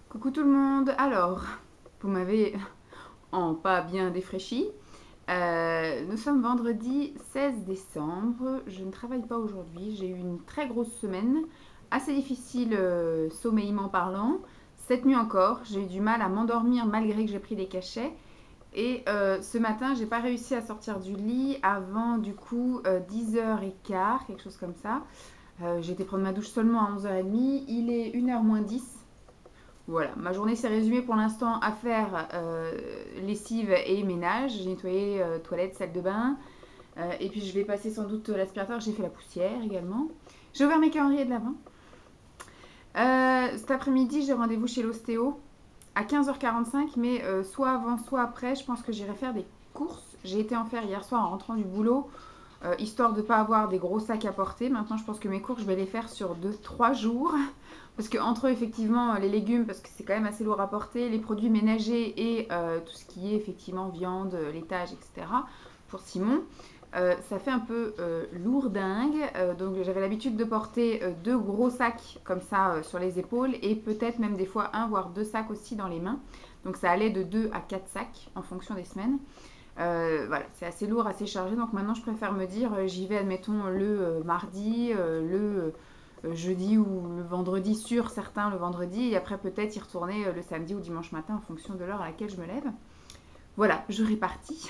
Coucou tout le monde. Alors, vous m'avez en pas bien défraîchi. Nous sommes vendredi 16 décembre. Je ne travaille pas aujourd'hui. J'ai eu une très grosse semaine, assez difficile sommeillement parlant. Cette nuit encore, j'ai eu du mal à m'endormir malgré que j'ai pris des cachets. Et ce matin, j'ai pas réussi à sortir du lit avant du coup 10h15, quelque chose comme ça. J'ai été prendre ma douche seulement à 11h30. Il est 1h moins 10. Voilà, ma journée s'est résumée pour l'instant à faire lessive et ménage. J'ai nettoyé toilette, salle de bain. Et puis je vais passer sans doute l'aspirateur. J'ai fait la poussière également. J'ai ouvert mes calendriers de l'avant. Cet après-midi, j'ai rendez-vous chez l'ostéo à 15h45. Mais soit avant, soit après, je pense que j'irai faire des courses. J'ai été en faire hier soir en rentrant du boulot. Histoire de ne pas avoir des gros sacs à porter. Maintenant, je pense que mes courses, je vais les faire sur 2-3 jours. Parce que entre eux, effectivement, les légumes, parce que c'est quand même assez lourd à porter, les produits ménagers et tout ce qui est effectivement viande, laitage, etc. pour Simon, ça fait un peu lourdingue. Donc j'avais l'habitude de porter 2 gros sacs comme ça sur les épaules et peut-être même des fois 1 voire 2 sacs aussi dans les mains. Donc ça allait de 2 à 4 sacs en fonction des semaines. Voilà, c'est assez lourd, assez chargé. Donc maintenant, je préfère me dire, j'y vais, admettons, le mardi, le jeudi ou le vendredi, sur certains le vendredi, et après peut-être y retourner le samedi ou dimanche matin en fonction de l'heure à laquelle je me lève. Voilà, je répartis.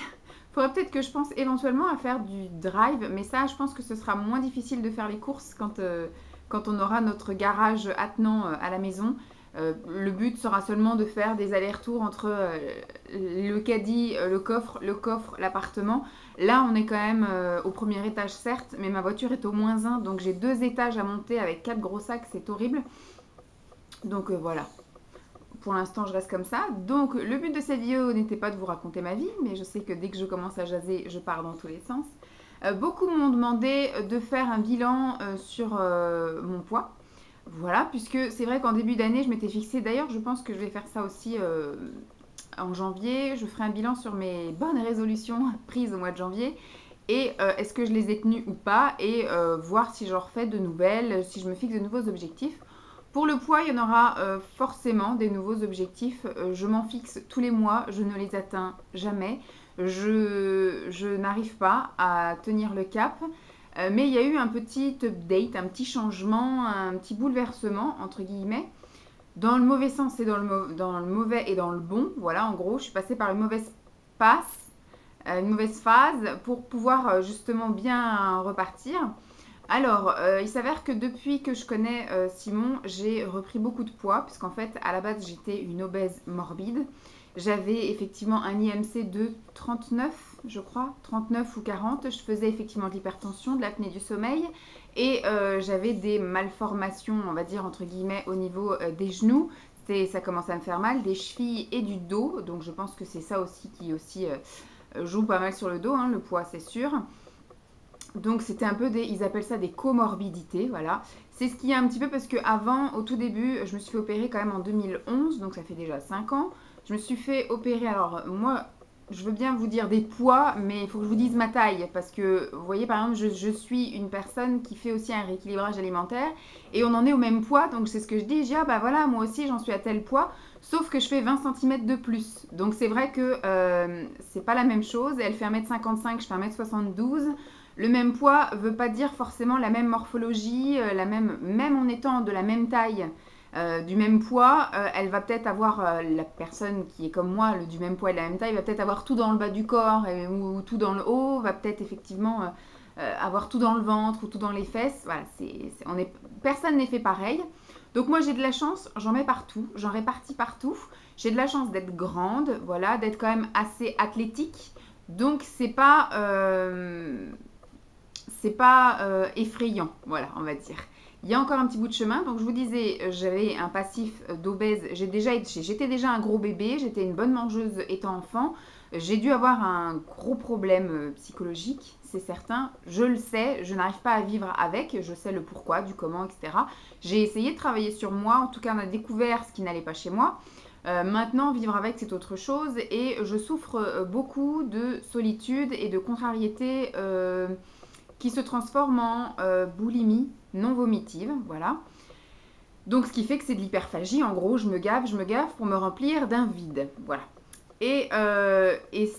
Faudrait peut-être que je pense éventuellement à faire du drive, mais ça, je pense que ce sera moins difficile de faire les courses quand on aura notre garage attenant à la maison. Le but sera seulement de faire des allers-retours entre le caddie, le coffre, l'appartement. Là, on est quand même au premier étage, certes, mais ma voiture est au -1, donc j'ai 2 étages à monter avec 4 gros sacs, c'est horrible. Donc voilà, pour l'instant, je reste comme ça. Donc le but de cette vidéo n'était pas de vous raconter ma vie, mais je sais que dès que je commence à jaser, je pars dans tous les sens. Beaucoup m'ont demandé de faire un bilan sur mon poids. Voilà, puisque c'est vrai qu'en début d'année, je m'étais fixée, d'ailleurs, je pense que je vais faire ça aussi en janvier. Je ferai un bilan sur mes bonnes résolutions prises au mois de janvier et est-ce que je les ai tenues ou pas et voir si j'en refais de nouvelles, si je me fixe de nouveaux objectifs. Pour le poids, il y en aura forcément des nouveaux objectifs. Je m'en fixe tous les mois, je ne les atteins jamais. Je n'arrive pas à tenir le cap. Mais il y a eu un petit update, un petit changement, un petit bouleversement, entre guillemets, dans le mauvais sens et dans le mauvais et dans le bon. Voilà, en gros, je suis passée par une mauvaise passe, une mauvaise phase pour pouvoir justement bien repartir. Alors, il s'avère que depuis que je connais Simon, j'ai repris beaucoup de poids, puisqu'en fait, à la base, j'étais une obèse morbide. J'avais effectivement un IMC de 39, je crois, 39 ou 40. Je faisais effectivement de l'hypertension, de l'apnée du sommeil, et j'avais des malformations, on va dire, entre guillemets, au niveau des genoux. Ça commençait à me faire mal, des chevilles et du dos. Donc, je pense que c'est ça aussi qui aussi joue pas mal sur le dos, hein, le poids, c'est sûr. Donc c'était un peu ils appellent ça des comorbidités, voilà. C'est ce qu'il y a un petit peu parce que avant, au tout début, je me suis fait opérer quand même en 2011, donc ça fait déjà 5 ans. Je me suis fait opérer, alors moi, je veux bien vous dire des poids, mais il faut que je vous dise ma taille, parce que, vous voyez, par exemple, je suis une personne qui fait aussi un rééquilibrage alimentaire, et on en est au même poids, donc c'est ce que je dis, ah bah voilà, moi aussi j'en suis à tel poids, sauf que je fais 20 cm de plus. Donc c'est vrai que c'est pas la même chose, elle fait 1m55, je fais 1m72. Le même poids veut pas dire forcément la même morphologie, même en étant de la même taille, du même poids, elle va peut-être avoir, la personne qui est comme moi, du même poids et de la même taille, va peut-être avoir tout dans le bas du corps ou tout dans le haut, va peut-être effectivement avoir tout dans le ventre ou tout dans les fesses. Voilà, personne n'est fait pareil. Donc moi j'ai de la chance, j'en mets partout, j'en répartis partout. J'ai de la chance d'être grande, voilà, d'être quand même assez athlétique. Donc c'est pas effrayant, voilà, on va dire. Il y a encore un petit bout de chemin. Donc je vous disais, j'avais un passif d'obèse. J'étais déjà un gros bébé, j'étais une bonne mangeuse étant enfant. J'ai dû avoir un gros problème psychologique, c'est certain. Je le sais, je n'arrive pas à vivre avec. Je sais le pourquoi, du comment, etc. J'ai essayé de travailler sur moi. En tout cas, on a découvert ce qui n'allait pas chez moi. Maintenant, vivre avec, c'est autre chose. Et je souffre beaucoup de solitude et de contrariété qui se transforme en boulimie non vomitive, voilà. Donc ce qui fait que c'est de l'hyperphagie, en gros je me gave pour me remplir d'un vide, voilà. Et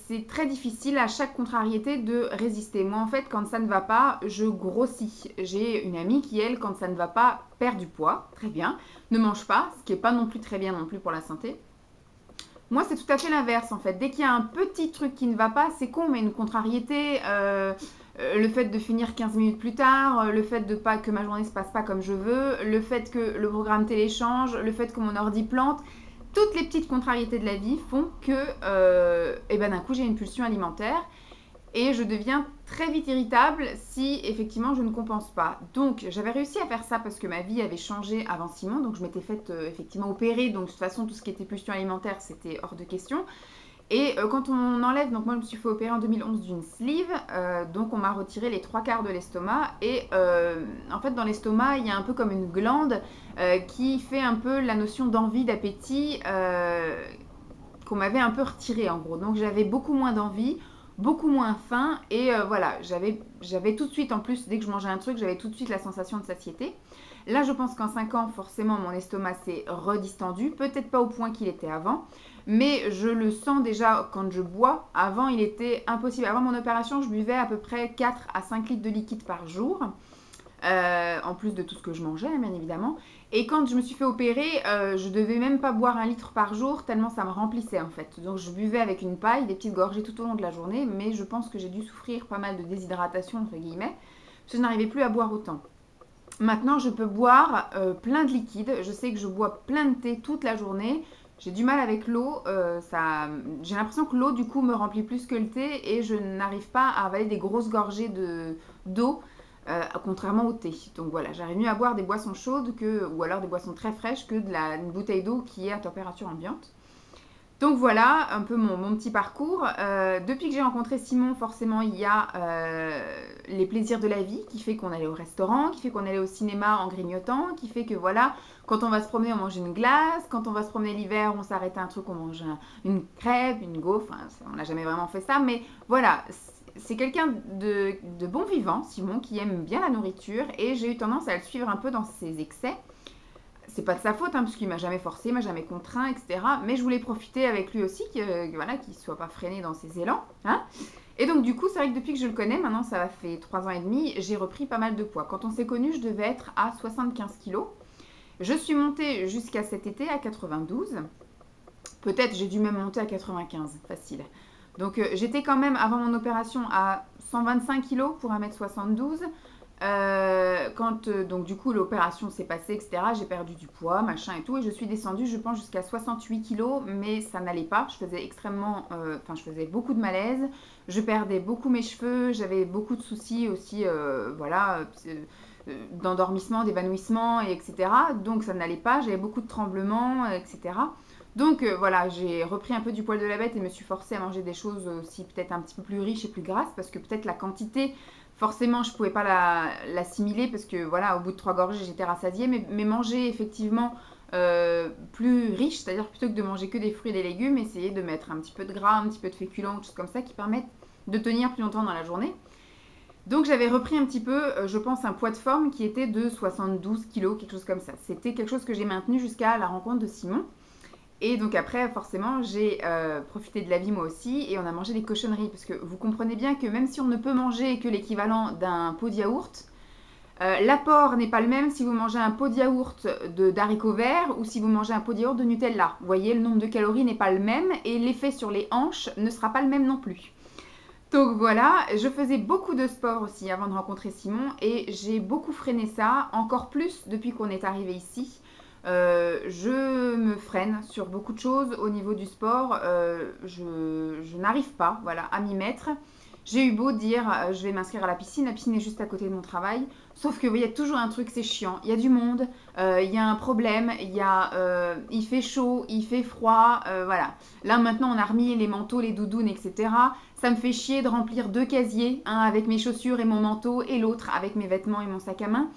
c'est très difficile à chaque contrariété de résister. Moi en fait quand ça ne va pas, je grossis. J'ai une amie qui elle, quand ça ne va pas, perd du poids, très bien, ne mange pas, ce qui n'est pas non plus très bien non plus pour la santé. Moi, c'est tout à fait l'inverse en fait. Dès qu'il y a un petit truc qui ne va pas, c'est con, mais une contrariété, le fait de finir 15 minutes plus tard, le fait de pas que ma journée se passe pas comme je veux, le fait que le programme télé change, le fait que mon ordi plante, toutes les petites contrariétés de la vie font que et ben, d'un coup j'ai une pulsion alimentaire et je deviens très vite irritable si effectivement je ne compense pas. Donc j'avais réussi à faire ça parce que ma vie avait changé avant Simon, donc je m'étais faite effectivement opérer, donc de toute façon tout ce qui était pulsion alimentaire c'était hors de question. Et quand on enlève, donc moi je me suis fait opérer en 2011 d'une sleeve, donc on m'a retiré les 3/4 de l'estomac et en fait dans l'estomac il y a un peu comme une glande qui fait un peu la notion d'envie, d'appétit qu'on m'avait un peu retiré en gros. Donc j'avais beaucoup moins d'envie, beaucoup moins faim et voilà, j'avais tout de suite en plus, dès que je mangeais un truc, j'avais tout de suite la sensation de satiété. Là je pense qu'en 5 ans forcément mon estomac s'est redistendu, peut-être pas au point qu'il était avant, mais je le sens déjà quand je bois. Avant il était impossible, avant mon opération je buvais à peu près 4 à 5 litres de liquide par jour. En plus de tout ce que je mangeais, bien évidemment. Et quand je me suis fait opérer, je devais même pas boire 1 litre par jour, tellement ça me remplissait en fait. Donc je buvais avec une paille, des petites gorgées tout au long de la journée, mais je pense que j'ai dû souffrir pas mal de déshydratation, entre guillemets, parce que je n'arrivais plus à boire autant. Maintenant, je peux boire plein de liquide. Je sais que je bois plein de thé toute la journée. J'ai du mal avec l'eau. J'ai l'impression que l'eau, du coup, me remplit plus que le thé et je n'arrive pas à avaler des grosses gorgées d'eau. Contrairement au thé. Donc voilà, j'arrive mieux à boire des boissons chaudes ou alors des boissons très fraîches que une bouteille d'eau qui est à température ambiante. Donc voilà un peu mon petit parcours. Depuis que j'ai rencontré Simon, forcément, il y a les plaisirs de la vie qui fait qu'on allait au restaurant, qui fait qu'on allait au cinéma en grignotant, qui fait que voilà, quand on va se promener, on mange une glace, quand on va se promener l'hiver, on s'arrête à un truc, on mange une crêpe, une gaufre. Enfin, on n'a jamais vraiment fait ça, mais voilà. C'est quelqu'un de bon vivant, Simon, qui aime bien la nourriture et j'ai eu tendance à le suivre un peu dans ses excès. C'est pas de sa faute, hein, parce qu'il m'a jamais forcé, il m'a jamais contraint, etc. Mais je voulais profiter avec lui aussi, voilà, qu'il soit pas freiné dans ses élans. Hein. Et donc du coup, c'est vrai que depuis que je le connais, maintenant ça fait 3 ans et demi, j'ai repris pas mal de poids. Quand on s'est connus, je devais être à 75 kilos. Je suis montée jusqu'à cet été à 92. Peut-être j'ai dû même monter à 95, facile. Donc j'étais quand même avant mon opération à 125 kg pour 1m72. Donc du coup l'opération s'est passée, etc. J'ai perdu du poids, machin et tout. Et je suis descendue, je pense, jusqu'à 68 kg. Mais ça n'allait pas. Je faisais je faisais beaucoup de malaise. Je perdais beaucoup mes cheveux. J'avais beaucoup de soucis aussi, voilà, d'endormissement, d'évanouissement, etc. Donc ça n'allait pas. J'avais beaucoup de tremblements, etc. Donc voilà, j'ai repris un peu du poil de la bête et me suis forcée à manger des choses aussi peut-être un petit peu plus riches et plus grasses parce que peut-être la quantité, forcément je ne pouvais pas l'assimiler parce que voilà, au bout de 3 gorgées j'étais rassasiée, mais manger effectivement plus riche, c'est-à-dire plutôt que de manger que des fruits et des légumes, essayer de mettre un petit peu de gras, un petit peu de féculents, des choses comme ça qui permettent de tenir plus longtemps dans la journée. Donc j'avais repris un petit peu, je pense, un poids de forme qui était de 72 kg, quelque chose comme ça. C'était quelque chose que j'ai maintenu jusqu'à la rencontre de Simon. Et donc après, forcément, j'ai profité de la vie moi aussi et on a mangé des cochonneries. Parce que vous comprenez bien que même si on ne peut manger que l'équivalent d'un pot de yaourt, l'apport n'est pas le même si vous mangez un pot de yaourt d'haricots verts ou si vous mangez un pot de yaourt de Nutella. Vous voyez, le nombre de calories n'est pas le même et l'effet sur les hanches ne sera pas le même non plus. Donc voilà, je faisais beaucoup de sport aussi avant de rencontrer Simon et j'ai beaucoup freiné ça, encore plus depuis qu'on est arrivé ici. Je me freine sur beaucoup de choses au niveau du sport, je n'arrive pas, voilà, à m'y mettre. J'ai eu beau dire je vais m'inscrire à la piscine est juste à côté de mon travail, sauf que il y a toujours un truc, c'est chiant, il y a du monde, il y a un problème, il fait chaud, il fait froid, voilà. Là maintenant on a remis les manteaux, les doudounes, etc. Ça me fait chier de remplir 2 casiers, un avec mes chaussures et mon manteau et l'autre avec mes vêtements et mon sac à main.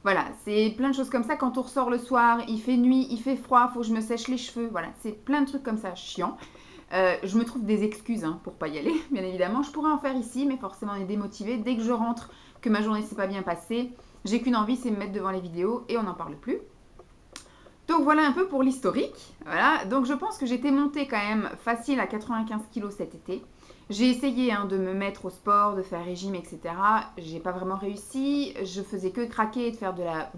Voilà, c'est plein de choses comme ça. Quand on ressort le soir, il fait nuit, il fait froid, il faut que je me sèche les cheveux. Voilà, c'est plein de trucs comme ça, chiant. Je me trouve des excuses pour pas y aller, bien évidemment. Je pourrais en faire ici, mais forcément on est démotivé. Dès que je rentre, que ma journée s'est pas bien passée, j'ai qu'une envie, c'est me mettre devant les vidéos et on n'en parle plus. Donc voilà un peu pour l'historique. Voilà. Donc je pense que j'étais montée quand même facile à 95 kg cet été. J'ai essayé de me mettre au sport, de faire régime, etc. J'ai pas vraiment réussi. Je faisais que craquer et de faire de la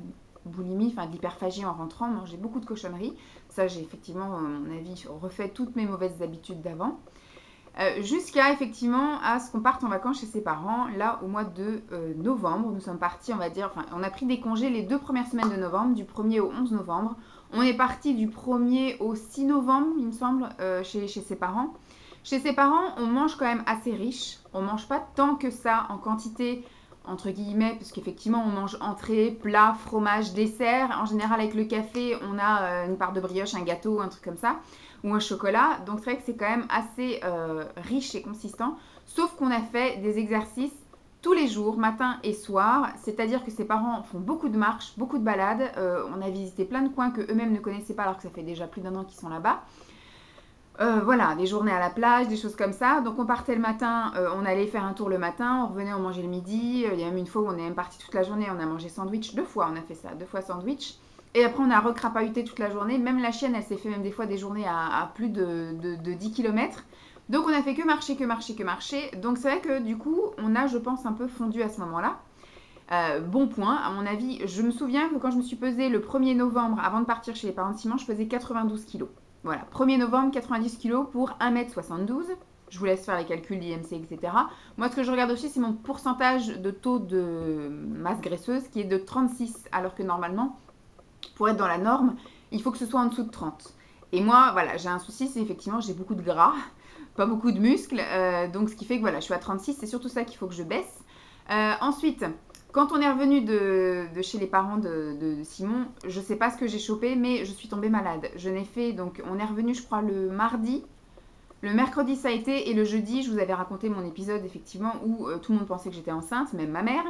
boulimie, enfin de l'hyperphagie en rentrant, manger beaucoup de cochonneries. Ça, j'ai effectivement, à mon avis, refait toutes mes mauvaises habitudes d'avant. Jusqu'à effectivement à ce qu'on parte en vacances chez ses parents, là au mois de novembre. Nous sommes partis, on va dire, enfin on a pris des congés les 2 premières semaines de novembre, du 1er au 11 novembre. On est parti du 1er au 6 novembre, il me semble, chez ses parents. Chez ses parents, on mange quand même assez riche. On mange pas tant que ça en quantité, entre guillemets, parce qu'effectivement, on mange entrée, plat, fromage, dessert. En général, avec le café, on a une part de brioche, un gâteau, un truc comme ça, ou un chocolat. Donc, c'est vrai que c'est quand même assez riche et consistant. Sauf qu'on a fait des exercices tous les jours, matin et soir. C'est-à-dire que ses parents font beaucoup de marches, beaucoup de balades. On a visité plein de coins qu'eux-mêmes ne connaissaient pas, alors que ça fait déjà plus d'1 an qu'ils sont là-bas. Voilà, des journées à la plage, des choses comme ça. Donc on partait le matin, on allait faire un tour le matin, on revenait, on mangeait le midi. Il y a même une fois où on est même parti toute la journée, on a mangé sandwich. 2 fois on a fait ça, 2 fois sandwich. Et après on a recrapahuté toute la journée. Même la chienne, elle s'est fait même des fois des journées à plus de 10 km. Donc on a fait que marcher, que marcher, que marcher. Donc c'est vrai que du coup, on a, je pense, un peu fondu à ce moment-là. Bon point, à mon avis, je me souviens que quand je me suis pesée le 1er novembre, avant de partir chez les parents de Simon, je pesais 92 kg. Voilà, 1er novembre, 90 kg pour 1m72. Je vous laisse faire les calculs d'IMC, etc. Moi, ce que je regarde aussi, c'est mon pourcentage de taux de masse graisseuse qui est de 36, alors que normalement, pour être dans la norme, il faut que ce soit en dessous de 30. Et moi, voilà, j'ai un souci, c'est effectivement, j'ai beaucoup de gras, pas beaucoup de muscles, donc ce qui fait que voilà, je suis à 36, c'est surtout ça qu'il faut que je baisse. Ensuite, quand on est revenu de chez les parents de Simon, je sais pas ce que j'ai chopé, mais je suis tombée malade. Je n'ai fait, donc on est revenu je crois le mardi. Le mercredi ça a été, et le jeudi, je vous avais raconté mon épisode effectivement où tout le monde pensait que j'étais enceinte, même ma mère,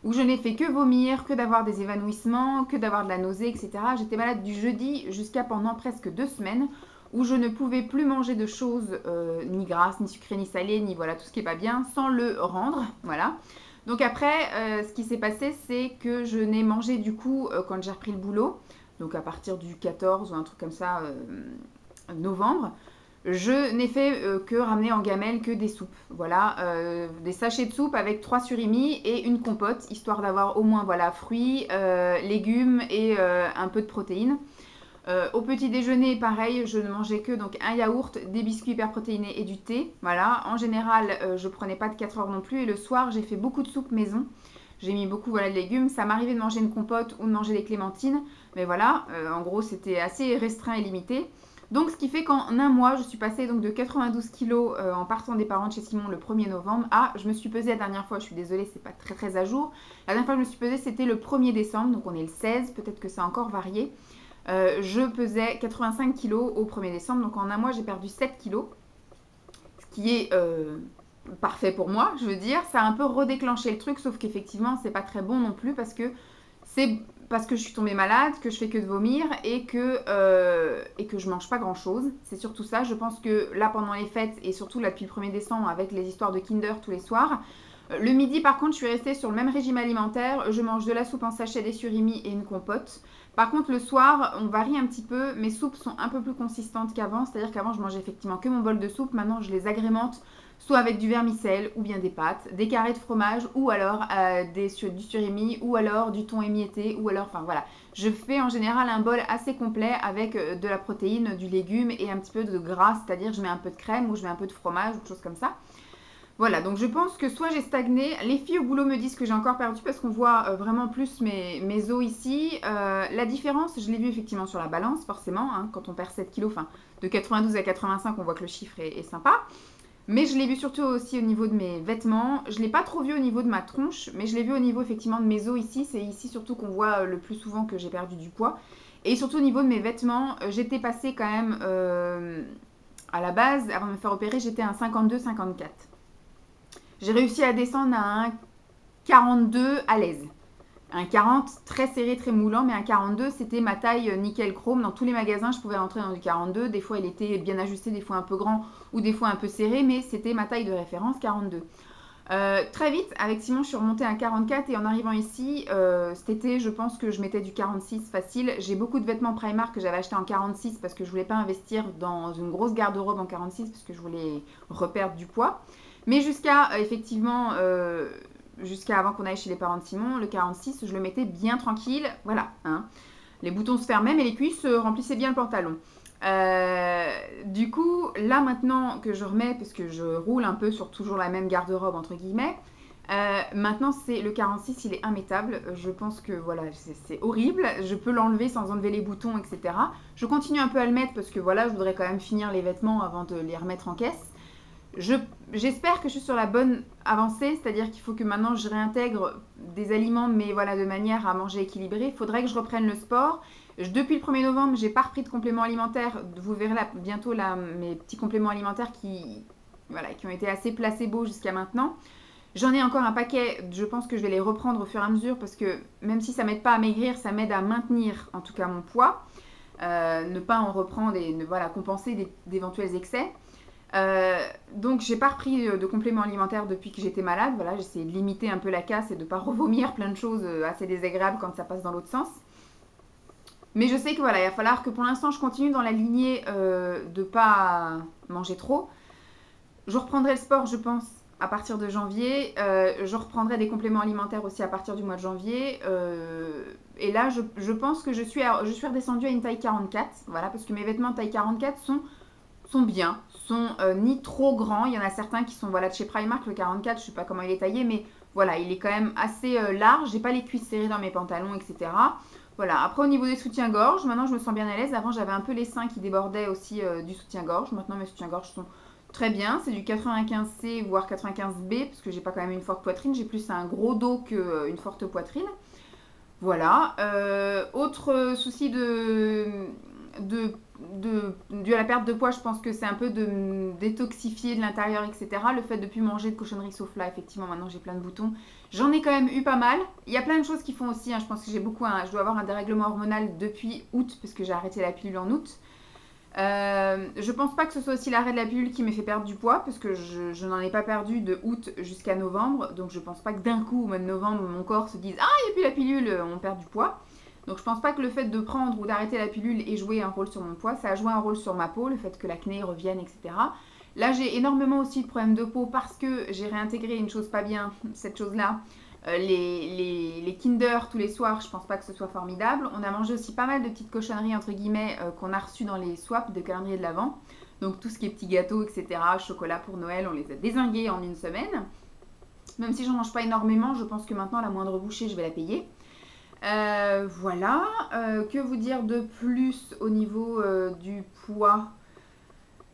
où je n'ai fait que vomir, que d'avoir des évanouissements, que d'avoir de la nausée, etc. J'étais malade du jeudi jusqu'à pendant presque 2 semaines, où je ne pouvais plus manger de choses ni grasses, ni sucrées, ni salées, ni voilà tout ce qui est pas bien, sans le rendre, voilà. Donc après, ce qui s'est passé, c'est que je n'ai mangé du coup quand j'ai repris le boulot, donc à partir du 14 ou un truc comme ça, novembre, je n'ai fait que ramener en gamelle que des soupes. Voilà, des sachets de soupe avec 3 surimi et une compote, histoire d'avoir au moins voilà, fruits, légumes et un peu de protéines. Au petit déjeuner, pareil, je ne mangeais que donc un yaourt, des biscuits hyperprotéinés et du thé. Voilà, en général, je prenais pas de 4 heures non plus. Et le soir, j'ai fait beaucoup de soupe maison. J'ai mis beaucoup voilà, de légumes. Ça m'arrivait de manger une compote ou de manger des clémentines. Mais voilà, en gros, c'était assez restreint et limité. Donc, ce qui fait qu'en un mois, je suis passée donc de 92 kg en partant des parents de chez Simon le 1er novembre à, je me suis pesée la dernière fois, je suis désolée, c'est pas très très à jour. La dernière fois que je me suis pesée, c'était le 1er décembre, donc on est le 16, peut-être que ça a encore varié. Je pesais 85 kg au 1er décembre, donc en un mois j'ai perdu 7 kg, ce qui est parfait pour moi, je veux dire. Ça a un peu redéclenché le truc, sauf qu'effectivement c'est pas très bon non plus parce que c'est parce que je suis tombée malade, que je fais que de vomir et que je mange pas grand chose. C'est surtout ça. Je pense que là pendant les fêtes et surtout là depuis le 1er décembre avec les histoires de Kinder tous les soirs, le midi par contre je suis restée sur le même régime alimentaire. Je mange de la soupe en sachet, des surimi et une compote. Par contre, le soir, on varie un petit peu. Mes soupes sont un peu plus consistantes qu'avant. C'est-à-dire qu'avant, je mangeais effectivement que mon bol de soupe. Maintenant, je les agrémente soit avec du vermicelle ou bien des pâtes, des carrés de fromage ou alors du surimi ou alors du thon émietté ou alors, enfin voilà. Je fais en général un bol assez complet avec de la protéine, du légume et un petit peu de gras. C'est-à-dire je mets un peu de crème ou je mets un peu de fromage ou des choses comme ça. Voilà, donc je pense que soit j'ai stagné, les filles au boulot me disent que j'ai encore perdu parce qu'on voit vraiment plus mes os ici. La différence, je l'ai vu effectivement sur la balance, forcément, hein, quand on perd 7 kilos, enfin de 92 à 85, on voit que le chiffre est sympa. Mais je l'ai vu surtout aussi au niveau de mes vêtements. Je ne l'ai pas trop vu au niveau de ma tronche, mais je l'ai vu au niveau effectivement de mes os ici. C'est ici surtout qu'on voit le plus souvent que j'ai perdu du poids. Et surtout au niveau de mes vêtements, j'étais passée quand même à la base, avant de me faire opérer, j'étais à un 52-54. J'ai réussi à descendre à un 42 à l'aise. Un 40 très serré, très moulant, mais un 42 c'était ma taille nickel chrome. Dans tous les magasins, je pouvais rentrer dans du 42. Des fois, il était bien ajusté, des fois un peu grand ou des fois un peu serré, mais c'était ma taille de référence, 42. Très vite, avec Simon, je suis remontée à 44 et en arrivant ici, cet été, je pense que je mettais du 46 facile. J'ai beaucoup de vêtements Primark que j'avais acheté en 46 parce que je voulais pas investir dans une grosse garde-robe en 46 parce que je voulais reperdre du poids. Mais jusqu'à, effectivement, jusqu'à avant qu'on aille chez les parents de Simon, le 46, je le mettais bien tranquille. Voilà, hein. Les boutons se fermaient, mais les cuisses remplissaient bien le pantalon. Du coup, là maintenant que je remets, parce que je roule un peu sur toujours la même garde-robe entre guillemets, maintenant c'est le 46, il est immétable. Je pense que voilà, c'est horrible. Je peux l'enlever sans enlever les boutons, etc. Je continue un peu à le mettre parce que voilà, je voudrais quand même finir les vêtements avant de les remettre en caisse. J'espère que je suis sur la bonne avancée, c'est-à-dire qu'il faut que maintenant je réintègre des aliments, mais voilà, de manière à manger équilibré. Il faudrait que je reprenne le sport. Depuis le 1er novembre, j'ai pas repris de compléments alimentaires. Vous verrez là, bientôt là, mes petits compléments alimentaires voilà, qui ont été assez placebo jusqu'à maintenant. J'en ai encore un paquet, je pense que je vais les reprendre au fur et à mesure parce que même si ça m'aide pas à maigrir, ça m'aide à maintenir en tout cas mon poids. Ne pas en reprendre et voilà, compenser d'éventuels excès. Donc j'ai pas repris de compléments alimentaires depuis que j'étais malade. Voilà, j'essaie de limiter un peu la casse et de pas revomir plein de choses assez désagréables quand ça passe dans l'autre sens. Mais je sais que voilà, il va falloir que pour l'instant je continue dans la lignée de pas manger trop. Je reprendrai le sport, je pense, à partir de janvier. Je reprendrai des compléments alimentaires aussi à partir du mois de janvier. Et là, je pense que je suis redescendue à une taille 44. Voilà, parce que mes vêtements taille 44 sont bien, sont ni trop grands. Il y en a certains qui sont voilà, de chez Primark, le 44, je ne sais pas comment il est taillé, mais voilà, il est quand même assez large. J'ai pas les cuisses serrées dans mes pantalons, etc. Voilà, après au niveau des soutiens-gorge, maintenant je me sens bien à l'aise. Avant j'avais un peu les seins qui débordaient aussi du soutien-gorge. Maintenant mes soutiens-gorge sont très bien. C'est du 95C voire 95B parce que j'ai pas quand même une forte poitrine. J'ai plus un gros dos qu'une forte poitrine. Voilà. Autre souci dû à la perte de poids, je pense que c'est un peu de me détoxifier de l'intérieur, etc. Le fait de ne plus manger de cochonneries sauf là, effectivement, maintenant j'ai plein de boutons. J'en ai quand même eu pas mal. Il y a plein de choses qui font aussi, hein. Je pense que je dois avoir un dérèglement hormonal depuis août, parce que j'ai arrêté la pilule en août. Je pense pas que ce soit aussi l'arrêt de la pilule qui m'ait fait perdre du poids, parce que je n'en ai pas perdu de août jusqu'à novembre. Donc je pense pas que d'un coup, au mois de novembre, mon corps se dise « Ah, il n'y a plus la pilule, on perd du poids ». Donc je pense pas que le fait de prendre ou d'arrêter la pilule ait joué un rôle sur mon poids. Ça a joué un rôle sur ma peau, le fait que l'acné revienne, etc. Là, j'ai énormément aussi de problèmes de peau parce que j'ai réintégré une chose pas bien, cette chose-là. Les Kinder tous les soirs, je pense pas que ce soit formidable. On a mangé aussi pas mal de petites cochonneries, entre guillemets, qu'on a reçues dans les swaps de calendrier de l'Avent. Donc tout ce qui est petits gâteaux, etc., chocolat pour Noël, on les a dézingués en une semaine. Même si j'en mange pas énormément, je pense que maintenant la moindre bouchée, je vais la payer. Voilà. Que vous dire de plus au niveau du poids?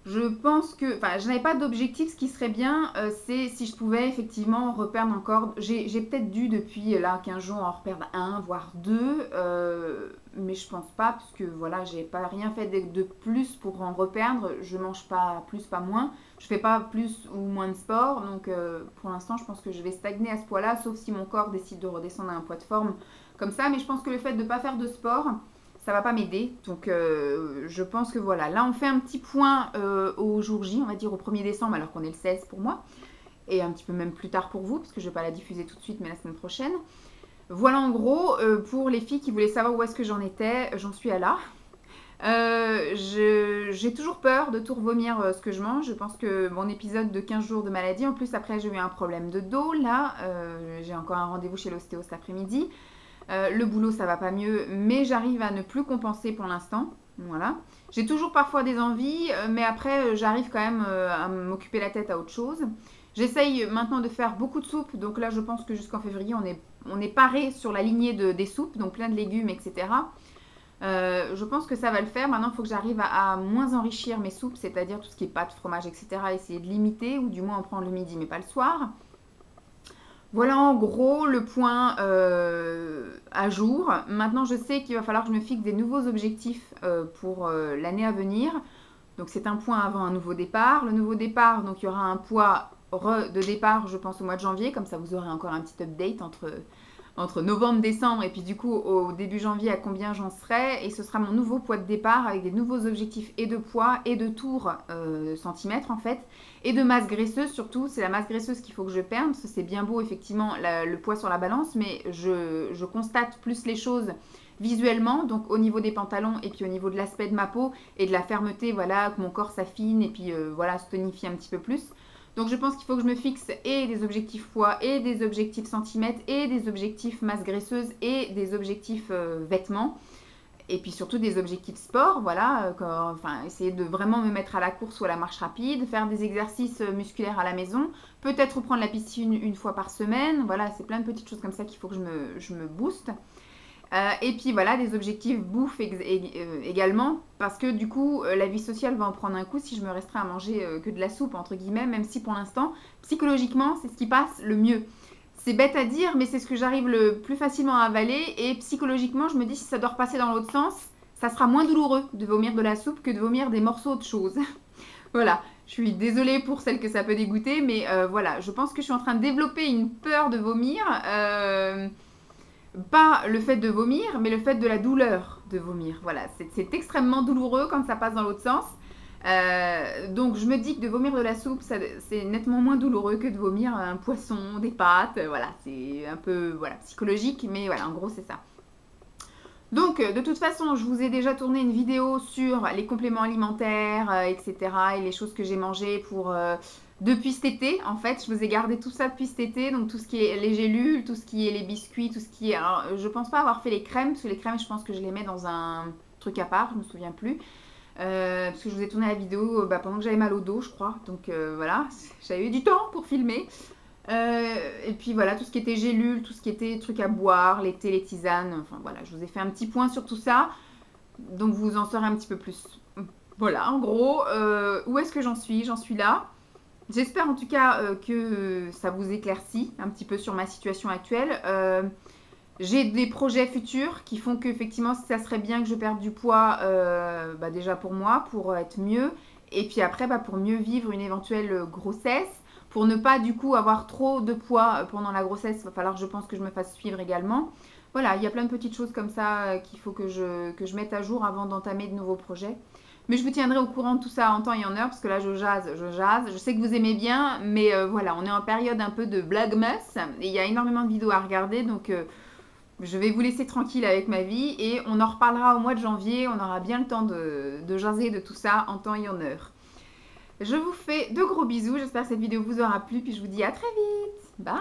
Je pense que, enfin, je n'avais pas d'objectif. Ce qui serait bien, c'est si je pouvais effectivement reperdre encore. J'ai peut-être dû depuis là 15 jours en reperdre un, voire deux, mais je pense pas, parce que voilà, j'ai pas rien fait de plus pour en reperdre. Je mange pas plus, pas moins. Je fais pas plus ou moins de sport, donc pour l'instant, je pense que je vais stagner à ce poids-là, sauf si mon corps décide de redescendre à un poids de forme comme ça. Mais je pense que le fait de ne pas faire de sport, ça va pas m'aider. Donc je pense que voilà, là on fait un petit point au jour J, on va dire au 1er décembre, alors qu'on est le 16 pour moi, et un petit peu même plus tard pour vous, parce que je vais pas la diffuser tout de suite, mais la semaine prochaine. Voilà en gros, pour les filles qui voulaient savoir où est-ce que j'en étais, j'en suis à là. J'ai toujours peur de tout revomir ce que je mange. Je pense que mon épisode de 15 jours de maladie, en plus après j'ai eu un problème de dos, là j'ai encore un rendez-vous chez l'ostéo cet après-midi. Le boulot ça va pas mieux, mais j'arrive à ne plus compenser pour l'instant. Voilà. J'ai toujours parfois des envies, mais après j'arrive quand même à m'occuper la tête à autre chose. J'essaye maintenant de faire beaucoup de soupes, donc là je pense que jusqu'en février on est paré sur la lignée des soupes, donc plein de légumes, etc. Je pense que ça va le faire. Maintenant il faut que j'arrive à moins enrichir mes soupes, c'est-à-dire tout ce qui est pâtes, fromage, etc. Essayer de limiter, ou du moins en prendre le midi mais pas le soir. Voilà en gros le point à jour. Maintenant je sais qu'il va falloir que je me fixe des nouveaux objectifs pour l'année à venir. Donc c'est un point avant un nouveau départ. Le nouveau départ, donc il y aura un poids de départ je pense au mois de janvier. Comme ça vous aurez encore un petit update entre novembre, décembre et puis du coup au début janvier à combien j'en serai. Et ce sera mon nouveau poids de départ avec des nouveaux objectifs et de poids et de tours centimètres en fait. Et de masse graisseuse surtout, c'est la masse graisseuse qu'il faut que je perde. Parce que c'est bien beau effectivement le poids sur la balance, mais je constate plus les choses visuellement, donc au niveau des pantalons et puis au niveau de l'aspect de ma peau et de la fermeté, voilà, que mon corps s'affine et puis voilà, se tonifie un petit peu plus. Donc je pense qu'il faut que je me fixe et des objectifs poids et des objectifs centimètres et des objectifs masse graisseuse et des objectifs vêtements. Et puis surtout des objectifs sport, voilà, enfin essayer de vraiment me mettre à la course ou à la marche rapide, faire des exercices musculaires à la maison, peut-être reprendre la piscine une fois par semaine, voilà, c'est plein de petites choses comme ça qu'il faut que je me booste. Et puis voilà, des objectifs bouffe également, parce que du coup, la vie sociale va en prendre un coup si je me restreins à manger que de la soupe, entre guillemets, même si pour l'instant, psychologiquement, c'est ce qui passe le mieux. C'est bête à dire, mais c'est ce que j'arrive le plus facilement à avaler, et psychologiquement, je me dis si ça doit repasser dans l'autre sens, ça sera moins douloureux de vomir de la soupe que de vomir des morceaux de choses. Voilà, je suis désolée pour celles que ça peut dégoûter, mais voilà, je pense que je suis en train de développer une peur de vomir. Pas le fait de vomir, mais le fait de la douleur de vomir. Voilà, c'est extrêmement douloureux quand ça passe dans l'autre sens. Donc je me dis que de vomir de la soupe, c'est nettement moins douloureux que de vomir un poisson, des pâtes. Voilà, c'est un peu voilà, psychologique, mais voilà, en gros c'est ça. Donc de toute façon, je vous ai déjà tourné une vidéo sur les compléments alimentaires, etc. et les choses que j'ai mangées pour... depuis cet été, en fait, je vous ai gardé tout ça depuis cet été, donc tout ce qui est les gélules, tout ce qui est les biscuits, tout ce qui est... Alors, je pense pas avoir fait les crèmes, parce que les crèmes, je pense que je les mets dans un truc à part, je me souviens plus. Parce que je vous ai tourné la vidéo pendant que j'avais mal au dos, je crois. Donc voilà, j'avais eu du temps pour filmer. Et puis voilà, tout ce qui était gélules, tout ce qui était trucs à boire, les thés, les tisanes, enfin voilà, je vous ai fait un petit point sur tout ça. Donc vous en saurez un petit peu plus. Voilà, en gros, où est-ce que j'en suis? J'en suis là. J'espère en tout cas que ça vous éclaircit un petit peu sur ma situation actuelle. J'ai des projets futurs qui font qu'effectivement, ça serait bien que je perde du poids déjà pour moi, pour être mieux. Et puis après, pour mieux vivre une éventuelle grossesse. Pour ne pas du coup avoir trop de poids pendant la grossesse, il va falloir je pense que je me fasse suivre également. Voilà, il y a plein de petites choses comme ça qu'il faut que je mette à jour avant d'entamer de nouveaux projets. Mais je vous tiendrai au courant de tout ça en temps et en heure, parce que là je jase. Je sais que vous aimez bien, mais voilà, on est en période un peu de Vlogmas, et il y a énormément de vidéos à regarder, donc je vais vous laisser tranquille avec ma vie, et on en reparlera au mois de janvier, on aura bien le temps de jaser de tout ça en temps et en heure. Je vous fais de gros bisous, j'espère que cette vidéo vous aura plu, puis je vous dis à très vite. Bye!